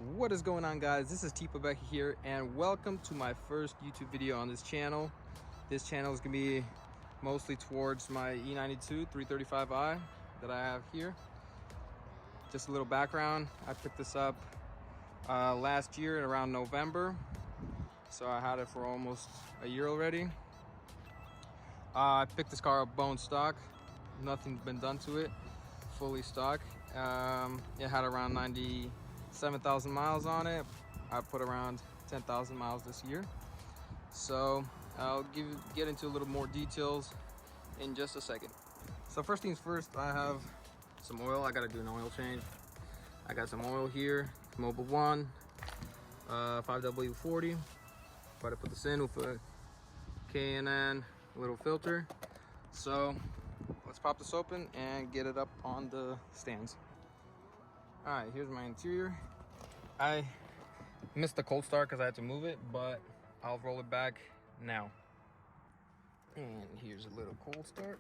What is going on, guys? This is Tipo Becky here, and welcome to my first YouTube video on this channel. This channel is gonna be mostly towards my E92 335i that I have here. Just a little background, I picked this up last year around November, so I had it for almost a year already. I picked this car up bone stock, nothing's been done to it, fully stock. It had around 97,000 miles on it. I put around 10,000 miles this year. So I'll get into a little more details in just a second. So first things first, I have some oil. I gotta do an oil change. I got some oil here, Mobil 1, 5W40. Try to put this in with a K&N little filter. So let's pop this open and get it up on the stands. All right, here's my interior. I missed the cold start because I had to move it, but I'll roll it back now. And here's a little cold start.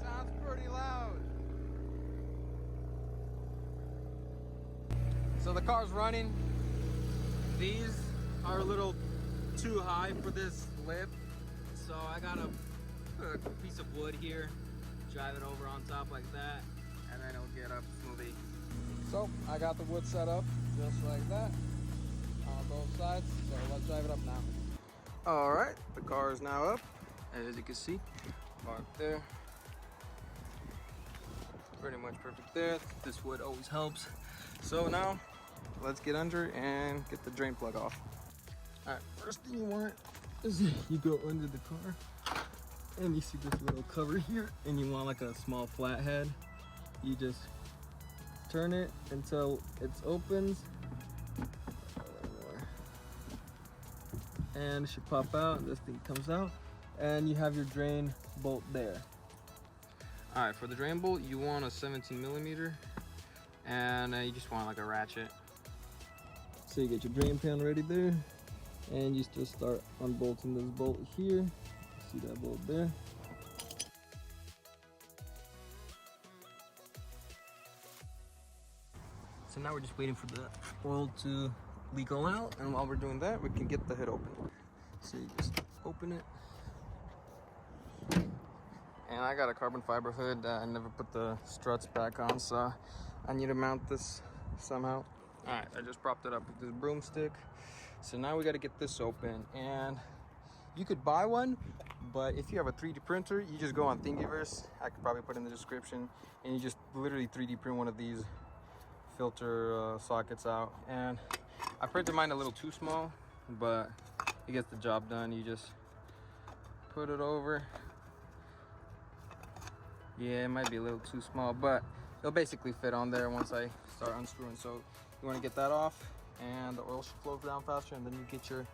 Sounds pretty loud. So the car's running. These are a little too high for this lip, so I gotta put a piece of wood here, drive it over on top like that, and then it'll get up smoothly. So I got the wood set up just like that on both sides, so let's drive it up now. All right, the car is now up, as you can see, parked there. Pretty much perfect there. This wood always helps. So now let's get under and get the drain plug off. All right, first thing you want is you go under the car and you see this little cover here, and you want like a small flathead. You just turn it until it opens, and it should pop out. This thing comes out and you have your drain bolt there. All right, for the drain bolt, you want a 17mm, and you just want like a ratchet. So you get your drain pan ready there, and you just start unbolting this bolt here. See that bolt there? So now we're just waiting for the oil to leak all out, and while we're doing that, we can get the hood open. So you just open it. And I got a carbon fiber hood. I never put the struts back on, so I need to mount this somehow. All right, I just propped it up with this broomstick. So now we got to get this open, and you could buy one, but if you have a 3D printer, you just go on Thingiverse. I could probably put in the description, and you just literally 3D print one of these filter sockets out. And I printed mine a little too small, but it gets the job done. You just put it over. Yeah, it might be a little too small, but it'll basically fit on there once I start unscrewing. So you want to get that off, and the oil should flow down faster, and then you get your,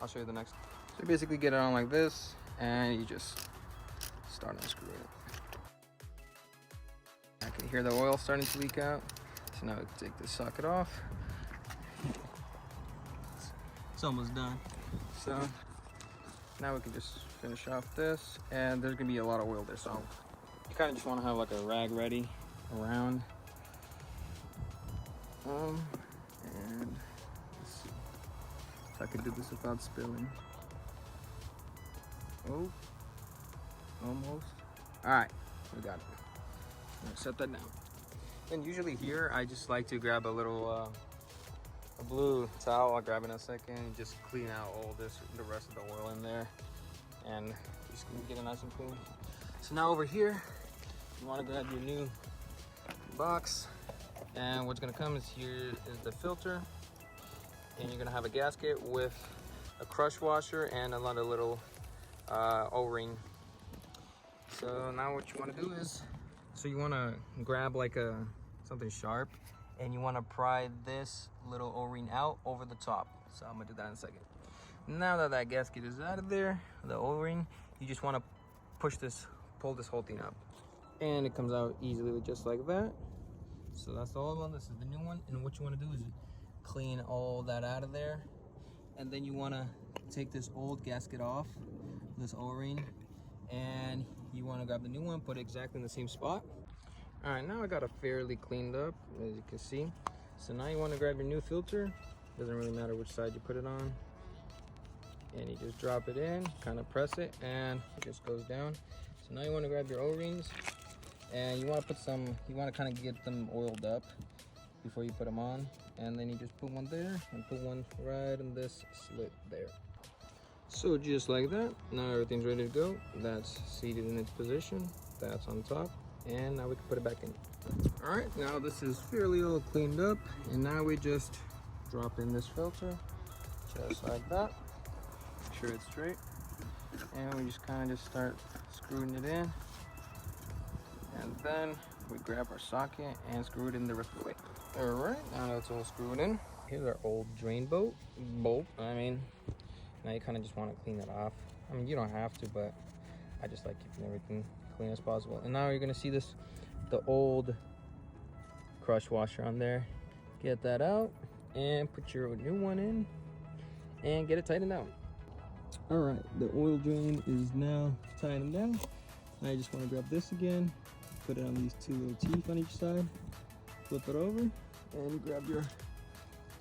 I'll show you the next. So you basically get it on like this, and you just start unscrewing it. I can hear the oil starting to leak out. So now we can take this socket off. It's almost done. So now we can just finish off this, and there's gonna be a lot of oil there, so you kind of just want to have like a rag ready around. And let's see if I can do this without spilling. Oh, almost. All right, we got it. I'm gonna set that down. And usually here, I just like to grab a little a blue towel. I'll grab it in a second and just clean out all this, the rest of the oil in there, and just get it nice and clean. So now over here, you want to grab your new box, and what's going to come is here is the filter, and you're going to have a gasket with a crush washer and another little O-ring. So now what you want to do is, so you want to grab like something sharp, and you want to pry this little O-ring out over the top. So I'm going to do that in a second. Now that that gasket is out of there, the O-ring, you just want to pull this whole thing up, and it comes out easily just like that. So that's the old one. This is the new one. And what you want to do is clean all that out of there. And then you want to take this old gasket off, this O-ring, and you want to grab the new one, put it exactly in the same spot. All right, now I got it fairly cleaned up, as you can see. So now you want to grab your new filter. Doesn't really matter which side you put it on. And you just drop it in, kind of press it, and it just goes down. So now you want to grab your O-rings, and you want to put some, you want to kind of get them oiled up before you put them on. And then you just put one there and put one right in this slit there. So just like that, now everything's ready to go. That's seated in its position, that's on top, and now we can put it back in. All right, now this is fairly all cleaned up, and now we just drop in this filter, just like that. Make sure it's straight, and we just kind of just start screwing it in, and then we grab our socket and screw it in the rest of the way. All right, now that's all screwed in. Here's our old drain bolt. Now you kind of just want to clean it off. I mean, you don't have to, but I just like keeping everything clean as possible. And now you're gonna see this, the old crush washer on there. Get that out and put your new one in and get it tightened down. All right, the oil drain is now tightened down. Now you just want to grab this again, put it on these two little teeth on each side, flip it over, and you grab your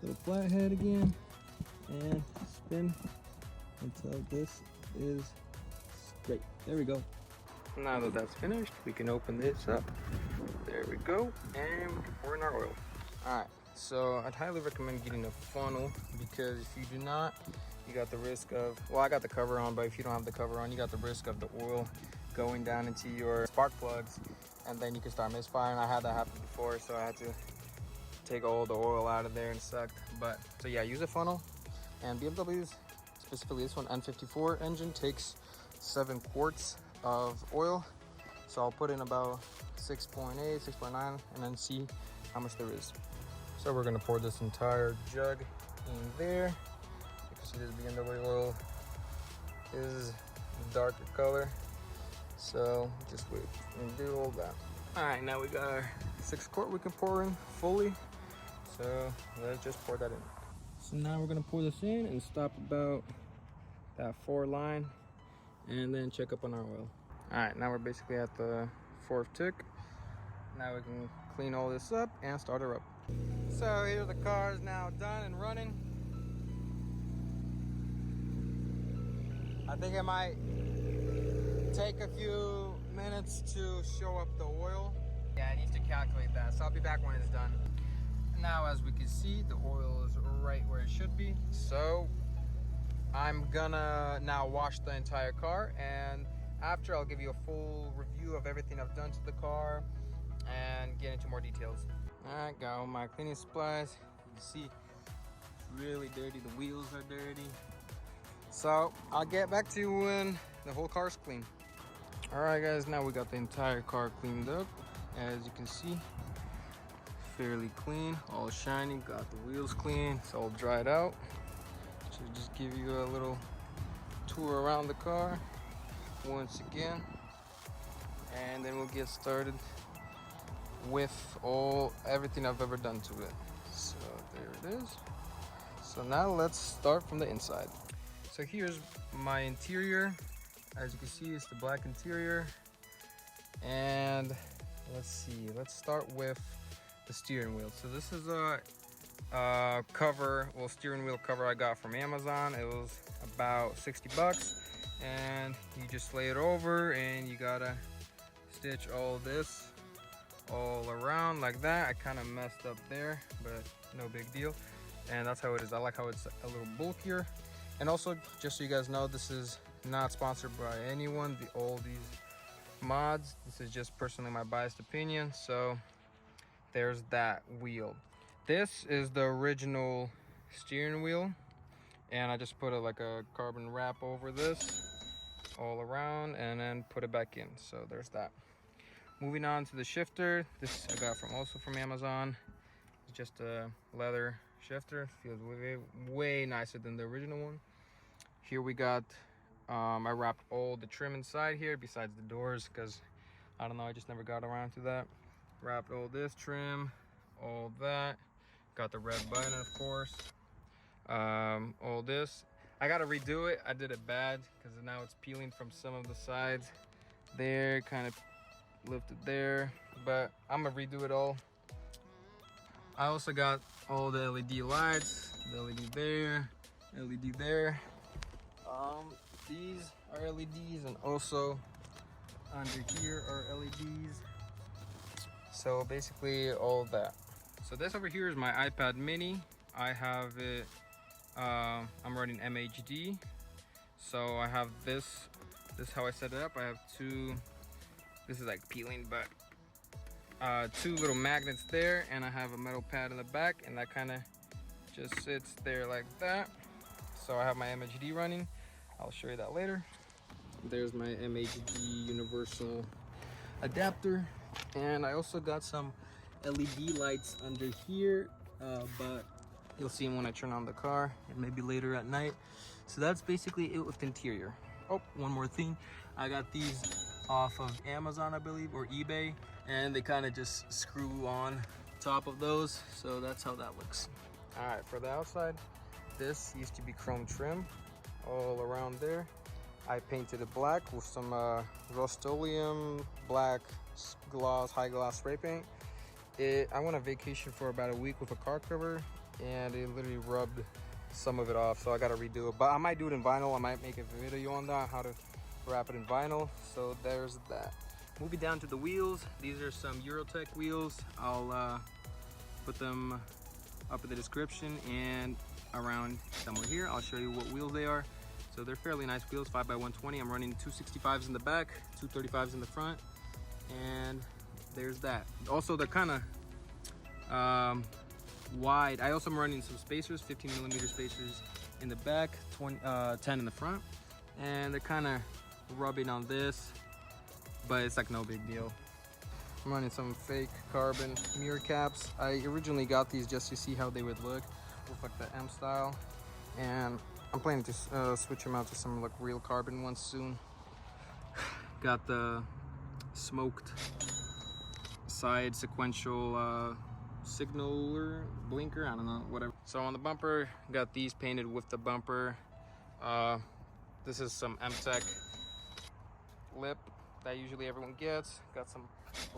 little flathead again and spin until this is straight. There we go. Now that that's finished, we can open this up. There we go, and we can pour in our oil. All right, so I'd highly recommend getting a funnel, because if you do not, you got the risk of, well, I got the cover on, but if you don't have the cover on, you got the risk of the oil going down into your spark plugs, and then you can start misfiring. I had that happen before, so I had to take all the oil out of there and it sucked. But so yeah, use a funnel. And BMW's, specifically this one, N54 engine, takes 7 quarts of oil. So I'll put in about 6.8, 6.9, and then see how much there is. So we're gonna pour this entire jug in there. You can see this BMW oil is the darker color. So just wait and do all that. All right, now we got our 6 quart we can pour in fully. So let's just pour that in. So now we're gonna pour this in and stop about that 4 line and then check up on our oil. All right, now we're basically at the 4th tick. Now we can clean all this up and start her up. So here the car is now done and running. I think it might take a few minutes to show up the oil. Yeah, it needs to calculate that, so I'll be back when it's done. Now, as we can see, the oil is right where it should be. So I'm gonna now wash the entire car, and after I'll give you a full review of everything I've done to the car and get into more details. All right, got all my cleaning supplies. You can see it's really dirty, the wheels are dirty. So I'll get back to you when the whole car's clean. All right guys, now we got the entire car cleaned up. As you can see, fairly clean, all shiny, got the wheels clean, it's all dried out. So just give you a little tour around the car once again, and then we'll get started with everything I've ever done to it. So there it is. So now let's start from the inside. So here's my interior. As you can see, it's the black interior. And let's see, let's start with the steering wheel. So this is a steering wheel cover I got from Amazon. It was about 60 bucks, and you just lay it over and you gotta stitch all this all around like that. I kind of messed up there, but no big deal. And that's how it is. I like how it's a little bulkier. And also, just so you guys know, this is not sponsored by anyone, all these mods. This is just personally my biased opinion. So there's that wheel. This is the original steering wheel, and I just put like a carbon wrap over this all around and then put it back in. So there's that. Moving on to the shifter. This I got also from Amazon. It's just a leather shifter. Feels way nicer than the original one. Here we got I wrapped all the trim inside here besides the doors, because I don't know, I just never got around to that. Wrapped all this trim, all that, Got the red button, of course. All this. I gotta redo it. I did it bad because now it's peeling from some of the sides. There, kind of lifted there, but I'm gonna redo it all. I also got all the LED lights, the LED there, LED there. These are LEDs, and also under here are LEDs. So basically all that. So this over here is my iPad mini. I have it, I'm running MHD. So I have this is how I set it up. I have two, this is like peeling, but two little magnets there, and I have a metal pad in the back, and that kind of just sits there like that. So I have my MHD running. I'll show you that later. There's my MHD universal adapter, and I also got some LED lights under here, but you'll see them when I turn on the car and maybe later at night. So that's basically it with the interior. Oh, one more thing. I got these off of Amazon, I believe, or eBay, and they kind of just screw on top of those. So that's how that looks. All right, for the outside, this used to be chrome trim all around there. I painted it black with some Rust-Oleum black gloss, high gloss spray paint. I went on vacation for about a week with a car cover, and it literally rubbed some of it off, so I gotta redo it. But I might do it in vinyl. I might make a video on that, how to wrap it in vinyl. So there's that. Moving down to the wheels, these are some Eurotech wheels. I'll put them up in the description, and around somewhere here I'll show you what wheels they are. So they're fairly nice wheels, 5x120. I'm running 265s in the back, 235s in the front, and there's that. Also, they're kind of wide. I also am running some spacers, 15mm spacers in the back, 10 in the front, and they're kind of rubbing on this, but it's like no big deal. I'm running some fake carbon mirror caps. I originally got these just to see how they would look with like the M style, and I'm planning to switch them out to some like real carbon ones soon. Got the smoked side sequential signaler, blinker, I don't know, whatever. So on the bumper, got these painted with the bumper. This is some M-Tech lip that usually everyone gets. Got some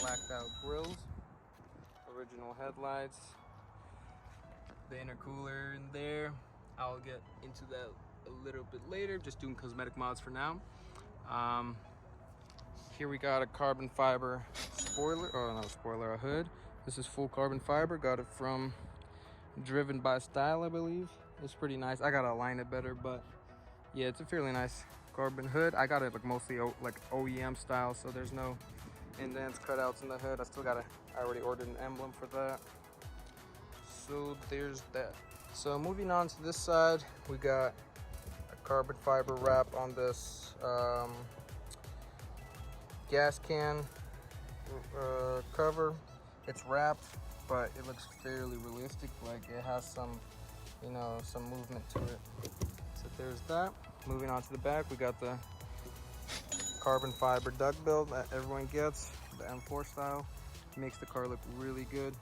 blacked out grills, original headlights, the intercooler in there. I'll get into that a little bit later, just doing cosmetic mods for now. Here we got a carbon fiber spoiler, or not a spoiler, a hood. This is full carbon fiber. Got it from Driven by Style, I believe. It's pretty nice. I gotta align it better, but yeah, it's a fairly nice carbon hood. I got it like mostly like OEM style, so there's no indents, cutouts in the hood. I already ordered an emblem for that. So there's that. So moving on to this side, we got a carbon fiber wrap on this gas can cover. It's wrapped, but it looks fairly realistic, like it has some, you know, some movement to it. So there's that. Moving on to the back, we got the carbon fiber duck bill that everyone gets, the M4 style. Makes the car look really good.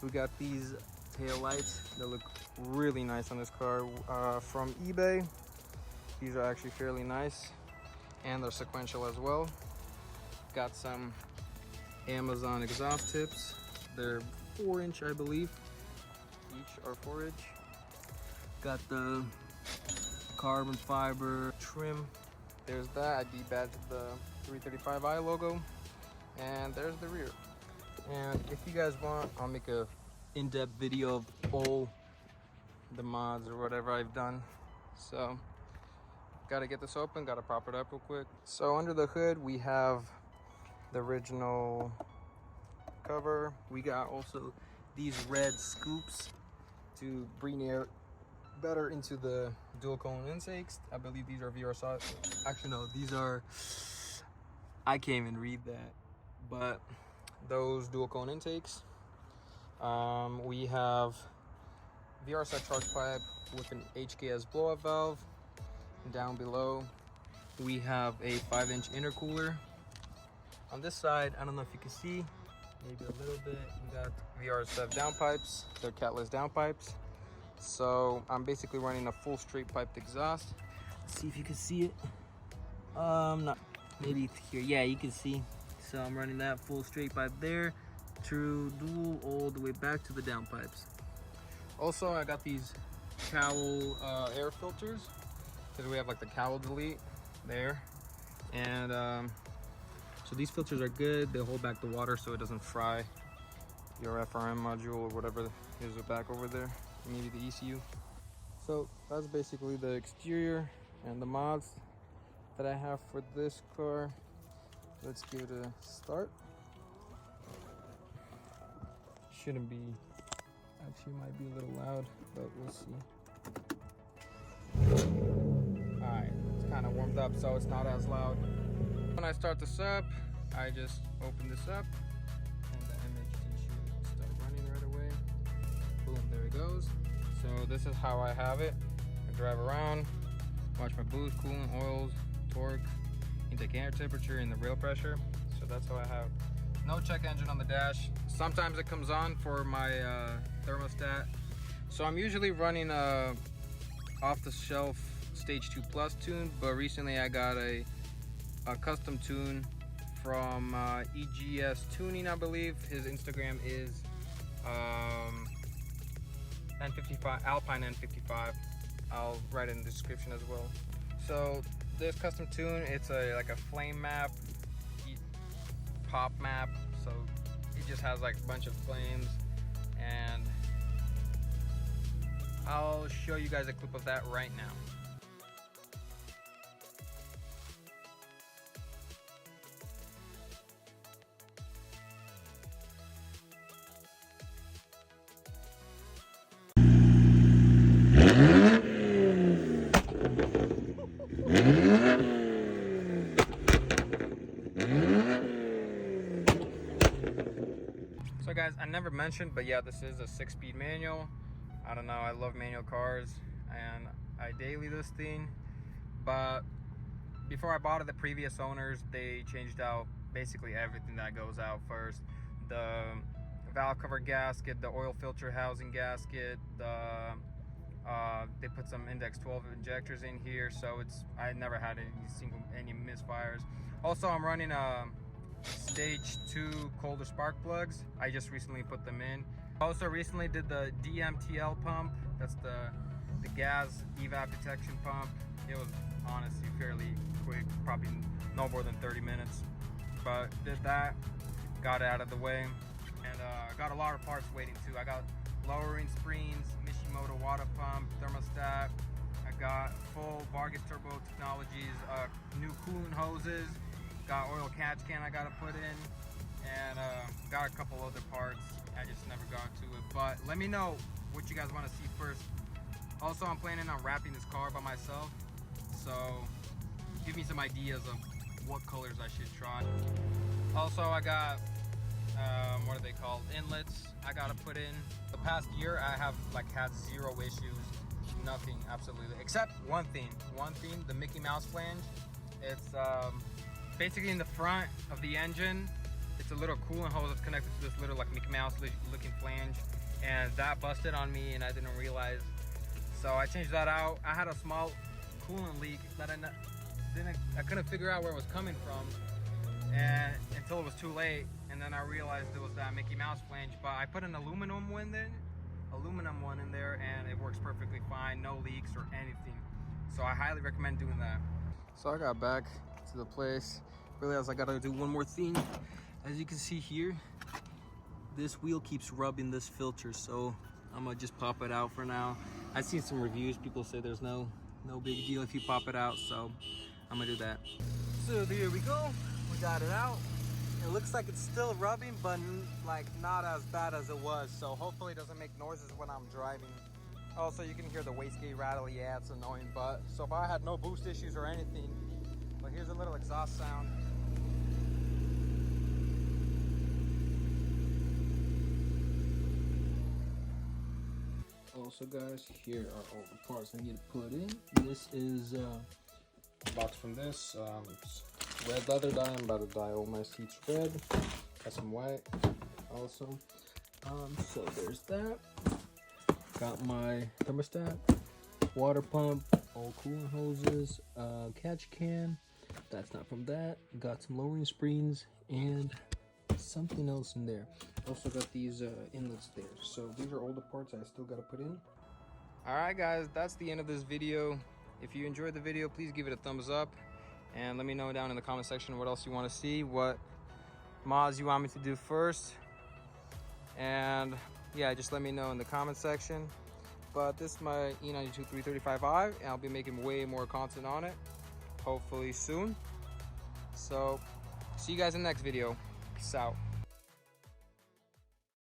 We got these tail lights that look really nice on this car from eBay. These are actually fairly nice, and they're sequential as well. Got some Amazon exhaust tips. They're 4-inch, I believe. Each are 4-inch. Got the carbon fiber trim. There's that. I debadged the 335i logo, and there's the rear. And if you guys want, I'll make a in-depth video of all the mods or whatever I've done. So gotta get this open, gotta prop it up real quick. So under the hood we have the original cover. We got also these red scoops to bring air better into the dual cone intakes. I believe these are VR. Actually no, these are, I can't even read that, but those dual cone intakes. We have VRSI charge pipe with an HKS blow-up valve. Down below we have a 5-inch intercooler. On this side, I don't know if you can see, maybe a little bit. We got VR7 downpipes, they're catless downpipes. So I'm basically running a full straight piped exhaust. Let's see if you can see it. Not maybe here. Yeah, you can see. So I'm running that full straight pipe there, true dual all the way back to the downpipes. Also, I got these cowl air filters because we have like the cowl delete there, and so these filters are good. They hold back the water so it doesn't fry your FRM module or whatever is back over there, maybe the ECU. So that's basically the exterior and the mods that I have for this car. Let's give it a start. Shouldn't be, actually might be a little loud, but we'll see. All right, it's kind of warmed up, so it's not as loud. When I start this up, I just open this up and the MHD should start running right away. Boom, there it goes. So this is how I have it. I drive around, watch my boost, coolant, oils, torque, intake air temperature, and the rail pressure. So that's how I have. No check engine on the dash. Sometimes it comes on for my thermostat. So I'm usually running a off-the-shelf Stage 2 Plus tune, but recently I got a custom tune from EGS Tuning, I believe. His Instagram is N55, Alpine N55. I'll write it in the description as well. So this custom tune, it's like a flame map, pop map. So it just has like a bunch of flames, and I'll show you guys a clip of that right now. So guys, I never mentioned, but yeah, this is a 6-speed manual. I don't know, I love manual cars and I daily this thing. But before I bought it, the previous owners, they changed out basically everything that goes out first. The valve cover gasket, the oil filter housing gasket, they put some index 12 injectors in here, so I never had any misfires. Also, I'm running a Stage 2 Kohler spark plugs. I just recently put them in. Also recently did the DMTL pump. That's the gas evap detection pump. It was honestly fairly quick, probably no more than 30 minutes. But did that, got it out of the way, and got a lot of parts waiting too. I got lowering springs, Mishimoto water pump, thermostat. I got full Vargas Turbo Technologies, new coolant hoses. Got oil catch can I gotta put in, and got a couple other parts. I just never got to it, but let me know what you guys want to see first. Also, I'm planning on wrapping this car by myself, so give me some ideas of what colors I should try. Also, I got what are they called, inlets I gotta put in. The past year I have had zero issues, nothing, absolutely, except one thing, the Mickey Mouse flange. It's basically in the front of the engine. It's a little coolant hose that's connected to this little Mickey Mouse looking flange, and that busted on me and I didn't realize. So I changed that out. I had a small coolant leak that I couldn't figure out where it was coming from, and until it was too late, and then I realized it was that Mickey Mouse flange. But I put an aluminum one in there, and it works perfectly fine, no leaks or anything. So I highly recommend doing that. So I got back to the place, realized I gotta do one more thing. As you can see here, this wheel keeps rubbing this filter, so I'm gonna just pop it out for now. I've seen some reviews, people say there's no big deal if you pop it out, so I'm gonna do that. So there we go, we got it out. It looks like it's still rubbing, but not as bad as it was, so hopefully it doesn't make noises when I'm driving. Also, you can hear the wastegate rattle. Yeah, it's annoying, but so far I had no boost issues or anything. But here's a little exhaust sound. Also guys, here are all the parts I need to put in. This is a box from this. Red leather dye. I'm about to dye all my seats red. Got some white. also. So there's that. Got my thermostat, water pump, all coolant hoses, catch can. That's not from that. Got some lowering springs and something else in there. Also got these inlets there. So these are all the parts I still got to put in. All right, guys, that's the end of this video. If you enjoyed the video, please give it a thumbs up and let me know down in the comment section what else you want to see, what mods you want me to do first. And yeah, just let me know in the comment section. But this is my E92 335i, and I'll be making way more content on it, hopefully soon. So see you guys in the next video. Peace out.